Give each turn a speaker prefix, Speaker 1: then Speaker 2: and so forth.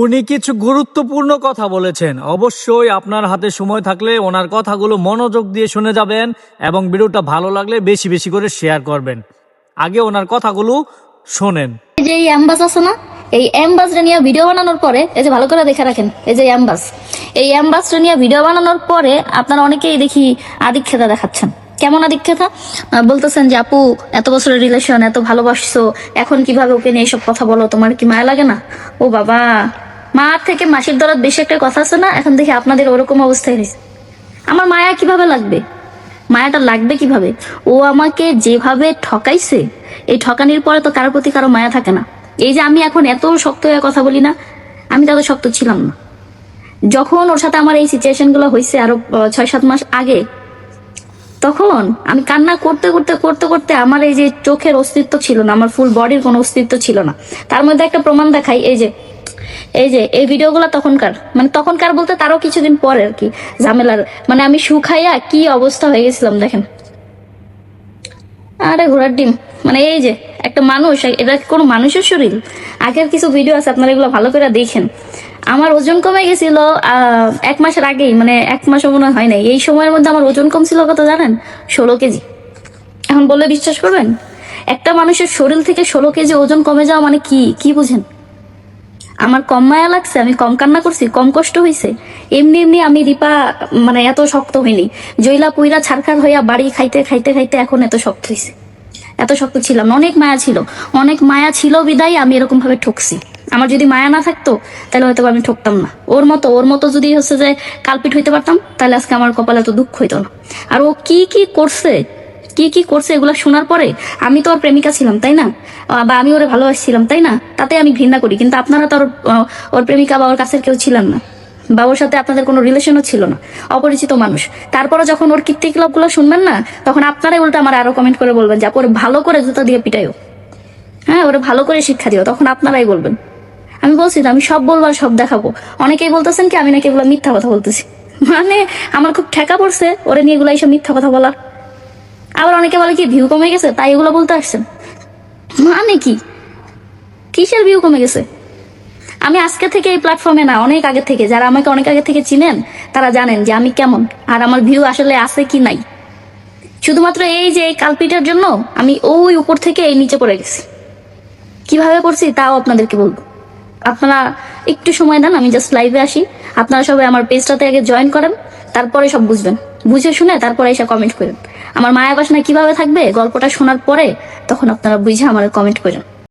Speaker 1: উনি কিছু গুরুত্বপূর্ণ কথা বলেছেন। অবশ্যই আপনার হাতে সময় থাকলে ওনার কথাগুলো মনোযোগ দিয়ে শুনে যাবেন এবং ভিডিওটা ভালো লাগলে বেশি বেশি করে শেয়ার করবেন। আগে ওনার কথাগুলো শোনেন।
Speaker 2: এই যে এই অ্যাম্বাস আছে না, এই অ্যাম্বাসটা নিয়ে ভিডিও বানানোর পরে, এই যে ভালো করে দেখে রাখেন, এই যে অ্যাম্বাস, এই অ্যাম্বাসটা নিয়ে ভিডিও বানানোর পরে আপনারা অনেকেই দেখি আদিক্ষেতা দেখাচ্ছেন। কেমন আদিক্ষেতা? বলতেছেন যে আপু এত বছরের রিলেশন, এত ভালোবাসছো, এখন কিভাবে ওকে নিয়ে এইসব কথা বলো, তোমার কি মায়া লাগে না? ও বাবা, মার থেকে মাসির দরদ বেশি একটা কথা আছে না। এখন দেখি আপনাদের ওরকম অবস্থায় হয়েছে। আমার মায়া কিভাবে লাগবে? মায়াটা লাগবে কিভাবে? ও আমাকে যেভাবে ঠকাইছে, এই ঠকানির পরে তো কারোর প্রতি কারো মায়া থাকে না। এই যে আমি এখন এত শক্ত হয়ে কথা বলি না, আমি তো এত শক্ত ছিলাম না যখন ওর সাথে আমার এই সিচুয়েশন গুলো হয়েছে আরো 6-7 মাস আগে। তখন আমি কান্না করতে করতে করতে করতে আমার এই যে চোখের অস্তিত্ব ছিল না, আমার ফুল বডির কোনো অস্তিত্ব ছিল না। তার মধ্যে একটা প্রমাণ দেখাই, এই যে এই ভিডিওগুলো তখনকার, মানে তখনকার বলতে তারও কিছুদিন পরে আর কি, ঝামেলার, মানে আমি শুকাইয়া কি অবস্থা হয়ে গেছিলাম দেখেন। আরে ঘোড়ার ডিম, মানে এই যে একটা মানুষ, এটা কোনো মানুষের শরীর? আগের কিছু ভিডিও আছে, আপনারা এগুলো ভালো করে দেখেন। আমার ওজন কমে গেছিল 1 মাসের আগেই, মানে 1 মাসও মনে হয় নাই। এই সময়ের মধ্যে আমার ওজন কমছিল কত জানেন? 16 কেজি। এখন বললে বিশ্বাস করবেন? একটা মানুষের শরীর থেকে 16 কেজি ওজন কমে যাওয়া মানে কি কি বুঝেন? আমার কম মায়া লাগছে? আমি কম কান্না করছি? কম কষ্ট হয়েছে? এমনি এমনি আমি দীপা মানে এত শক্ত হইনি। জইলা পুইরা ছাড়খাড় হইয়া বাড়ি খাইতে খাইতে খাইতে এখন এত শক্ত হয়েছে। এত শক্ত ছিলাম না। অনেক মায়া ছিল, অনেক মায়া ছিল বিদায় আমি এরকম ভাবে ঠকছি। আমার যদি মায়া না থাকতো তাহলে হয়তো আমি ঠকতাম না। ওর মতো যদি হচ্ছে যে কালপিট হইতে পারতাম, তাহলে আজকে আমার কপালে তো দুঃখ হইতো না। আর ও কি কি করছে, কি কি করছে এগুলা শোনার পরে, আমি তো ওর প্রেমিকা ছিলাম তাই না, বা আমি ওরে ভালোবাসছিলাম তাই না, তাতে আমি ঘৃণা করি। কিন্তু আপনারা তো ওর প্রেমিকা বা ওর কাছের কেউ ছিলেন না, বা ওর সাথে আপনাদের কোনো রিলেশনও ছিল না, অপরিচিত মানুষ। তারপরে যখন ওর কীর্তিকলাপগুলো শুনবেন না, তখন আপনারাই উল্টা আমার আরো কমেন্ট করে বলবেন যে ওরে ভালো করে জুতা দিয়ে পিটাইও, হ্যাঁ ওরে ভালো করে শিক্ষা দিও। তখন আপনারাই বলবেন। আমি বলছি তো আমি সব বলবো আর সব দেখাবো। অনেকেই বলতেছেন কি আমি নাকি এগুলো মিথ্যা কথা বলতেছি, মানে আমার খুব ঠেকা পড়ছে ওরে নিয়ে এগুলো এইসব মিথ্যা কথা বলার। আবার অনেকে বলে কি ভিউ কমে গেছে তাই এগুলো বলতে আসছেন, মানে কি? কিসের ভিউ কমে গেছে? আমি আজকে থেকে এই প্ল্যাটফর্মে না, অনেক আগে থেকে, যারা আমাকে অনেক আগে থেকে চিনেন তারা জানেন যে আমি কেমন, আর আমার ভিউ আসলে আছে কি নাই। শুধুমাত্র এই যে এই কালপিটের জন্য আমি ওই উপর থেকে এই নিচে পড়ে গেছি। কিভাবে পড়ছি তাও আপনাদেরকে বলবো। আপনারা একটু সময় দেন, আমি জাস্ট লাইভে আসি। আপনারা সবাই আমার পেজটাতে আগে জয়েন করেন, তারপরে সব বুঝবেন। বুঝে শুনে তারপরে এসে কমেন্ট করেন। আমার মায়া বাসনা কিভাবে থাকবে গল্পটা শোনার পরে, তখন আপনারা বুঝে আমার কমেন্ট করেন।